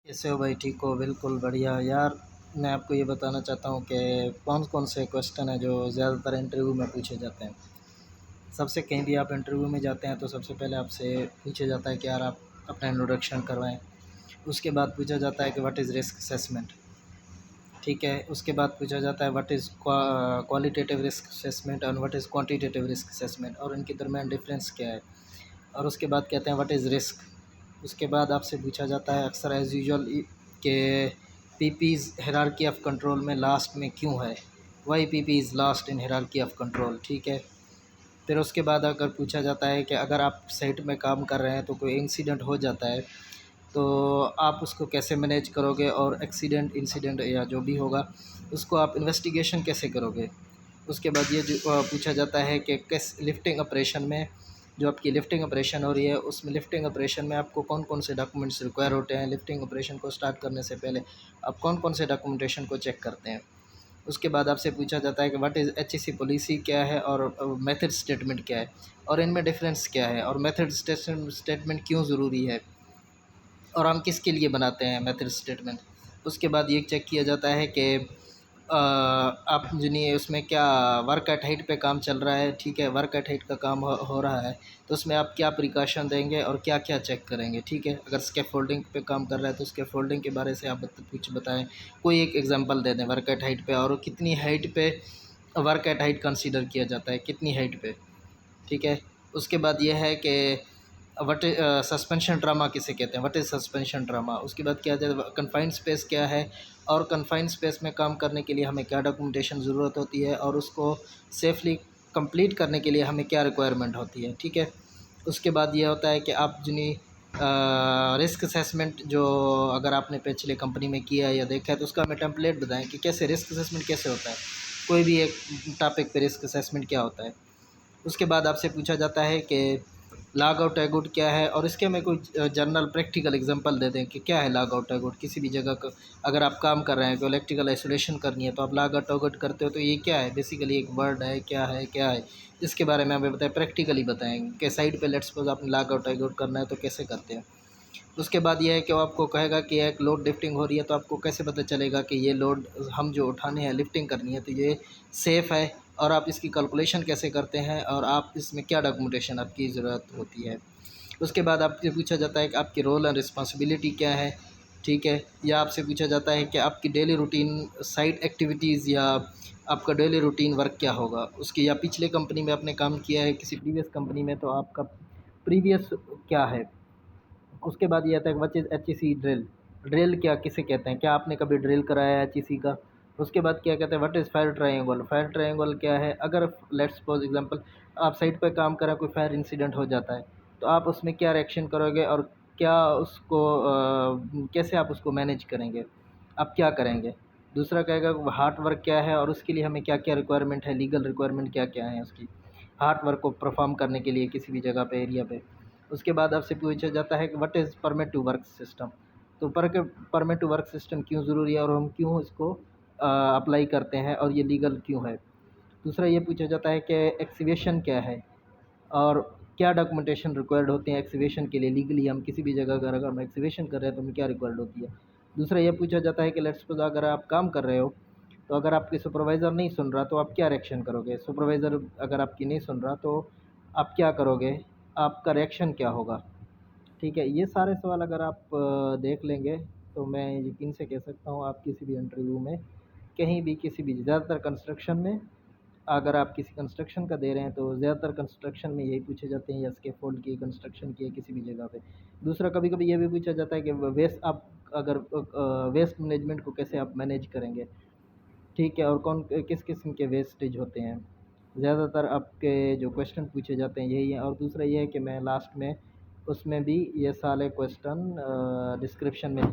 कैसे हो भाई? ठीक हो? बिल्कुल बढ़िया यार। मैं आपको ये बताना चाहता हूँ कि कौन-कौन से क्वेश्चन हैं जो ज़्यादातर इंटरव्यू में पूछे जाते हैं। सबसे कहीं भी आप इंटरव्यू में जाते हैं तो सबसे पहले आपसे पूछा जाता है कि यार आप अपना इंट्रोडक्शन करवाएँ। उसके बाद पूछा जाता है कि व्हाट इज़ रिस्क असेसमेंट, ठीक है? उसके बाद पूछा जाता है what is qualitative risk assessment and what is quantitative risk assessment और इनके दरमियान डिफ़रेंस क्या है? और उसके बाद कहते हैं व्हाट इज़ रिस्क। उसके बाद आपसे पूछा जाता है अक्सर एज़ यूजुअल कि पीपीज़ हायरार्की ऑफ कंट्रोल में लास्ट में क्यों है? Why PP is last in hierarchy of control, ठीक है? फिर उसके बाद अगर पूछा जाता है कि अगर आप साइट में काम कर रहे हैं तो कोई इंसिडेंट हो जाता है तो आप उसको कैसे मैनेज करोगे और एक्सीडेंट इंसिडेंट या जो भी होगा उसको आप इन्वेस्टिगेशन कैसे करोगे। उसके बाद ये जो पूछा जाता है कि किस लिफ्टिंग ऑपरेशन में जो आपकी लिफ्टिंग ऑपरेशन हो रही है उसमें लिफ्टिंग ऑपरेशन में आपको कौन कौन से डॉक्यूमेंट्स रिक्वायर होते हैं, लिफ्टिंग ऑपरेशन को स्टार्ट करने से पहले आप कौन कौन से डॉक्यूमेंटेशन को चेक करते हैं। उसके बाद आपसे पूछा जाता है कि व्हाट इज़ एचईसी पॉलिसी क्या है और मेथड स्टेटमेंट क्या है और इनमें डिफरेंस क्या है और मेथड स्टेटमेंट क्यों ज़रूरी है और हम किसके लिए बनाते हैं मेथड स्टेटमेंट। उसके बाद ये चेक किया जाता है कि आप जिन्हें उसमें क्या वर्क एट हाइट पे काम चल रहा है, ठीक है? वर्क एट हाइट का काम हो रहा है तो उसमें आप क्या प्रिकॉशन देंगे और क्या-क्या चेक करेंगे, ठीक है? अगर स्कैफोल्डिंग पे काम कर रहा है तो स्कैफोल्डिंग के बारे से आप कुछ बताएँ। कोई एक एग्ज़ाम्पल दे दें वर्क एट हाइट पे और कितनी हाइट पे वर्क एट हाइट कंसीडर किया जाता है, कितनी हाइट पे, ठीक है? उसके बाद ये है कि व्हाट सस्पेंशन ड्रामा किसे कहते हैं, व्हाट इज़ सस्पेंशन ड्रामा। उसके बाद क्या कन्फाइंड स्पेस क्या है और कन्फाइंड स्पेस में काम करने के लिए हमें क्या डॉक्यूमेंटेशन ज़रूरत होती है और उसको सेफली कंप्लीट करने के लिए हमें क्या रिक्वायरमेंट होती है, ठीक है? उसके बाद ये होता है कि आप जिन्हें रिस्क असेसमेंट जो अगर आपने पिछले कंपनी में किया है या देखा है तो उसका हमें टेम्पलेट बताएं कि कैसे रिस्क असेसमेंट कैसे होता है, कोई भी एक टॉपिक पे रिस्क असेसमेंट क्या होता है। उसके बाद आपसे पूछा जाता है कि लॉग आउट एगुड क्या है और इसके में कोई जनरल प्रैक्टिकल एग्जांपल दे दें कि क्या है लॉग आउट एगुड। किसी भी जगह का अगर आप काम कर रहे हैं कोई इलेक्ट्रिकल आइसोलेशन करनी है तो आप लॉग आउट एगुड करते हो तो ये क्या है, बेसिकली एक वर्ड है, क्या है इसके बारे में हमें बताएं, प्रैक्टिकली बताएं कि साइड पे लेट्स सपोज आपने लॉग आउट एगुड करना है तो कैसे करते हैं। उसके बाद ये है कि वो आपको कहेगा कि एक लोड लिफ्टिंग हो रही है तो आपको कैसे पता चलेगा कि ये लोड हम जो उठाने हैं लिफ्टिंग करनी है तो ये सेफ़ है और आप इसकी कैलकुलेशन कैसे करते हैं और आप इसमें क्या डॉक्यूमेंटेशन आपकी ज़रूरत होती है। उसके बाद आपसे पूछा जाता है कि आपकी रोल एंड रिस्पॉन्सिबिलिटी क्या है, ठीक है? या आपसे पूछा जाता है कि आपकी डेली रूटीन साइट एक्टिविटीज़ या आपका डेली रूटीन वर्क क्या होगा। उसकी या पिछले कंपनी में आपने काम किया है किसी प्रीवियस कंपनी में तो आपका प्रीवियस क्या है। उसके बाद ये आता है कि what is HEC drill, drill क्या किसे कहते हैं, क्या आपने कभी ड्रिल कराया है एचईसी का। उसके बाद क्या कहते हैं what is fire triangle, fire triangle क्या है। अगर लेट्स सपोज एग्जांपल आप साइट पे काम कर रहे हैं कोई फायर इंसिडेंट हो जाता है तो आप उसमें क्या रिएक्शन करोगे और क्या उसको कैसे आप उसको मैनेज करेंगे, आप क्या करेंगे। दूसरा कहेगा हार्ट वर्क क्या है और उसके लिए हमें क्या क्या रिक्वायरमेंट है, लीगल रिक्वायरमेंट क्या क्या है उसकी हार्ट वर्क को परफॉर्म करने के लिए किसी भी जगह पे एरिया पे। उसके बाद आपसे पूछा जाता है कि what is permit to work system, तो परमिट टू वर्क सिस्टम क्यों ज़रूरी है और हम क्यों इसको अप्लाई करते हैं और ये लीगल क्यों है। दूसरा ये पूछा जाता है कि एक्सीवेशन क्या है और क्या डॉक्यूमेंटेशन रिक्वायर्ड होते हैं एक्सीवेशन के लिए, लीगली हम किसी भी जगह अगर हम एक्सीवेशन कर रहे हैं तो हमें क्या रिक्वायर्ड होती है। दूसरा ये पूछा जाता है कि लेट्स सपोज अगर आप काम कर रहे हो तो अगर आपकी सुपरवाइज़र नहीं सुन रहा तो आप क्या रिएक्शन करोगे, सुपरवाइज़र अगर आपकी नहीं सुन रहा तो आप क्या करोगे, आपका रिएक्शन क्या होगा, ठीक है। ये सारे सवाल अगर आप देख लेंगे तो मैं यकीन से कह सकता हूँ आप किसी भी इंटरव्यू में कहीं भी किसी भी ज़्यादातर कंस्ट्रक्शन में अगर आप किसी कंस्ट्रक्शन का दे रहे हैं तो ज़्यादातर कंस्ट्रक्शन में यही पूछे जाते हैं या स्कैफोल्ड की कंस्ट्रक्शन की है किसी भी जगह पे। दूसरा कभी-कभी ये भी पूछा जाता है कि वेस्ट आप अगर वेस्ट मैनेजमेंट को कैसे आप मैनेज करेंगे, ठीक है, और कौन किस किस्म के वेस्टेज होते हैं। ज़्यादातर आपके जो क्वेश्चन पूछे जाते हैं यही हैं और दूसरा ये है कि मैं लास्ट में उसमें भी ये सारे क्वेश्चन डिस्क्रिप्शन में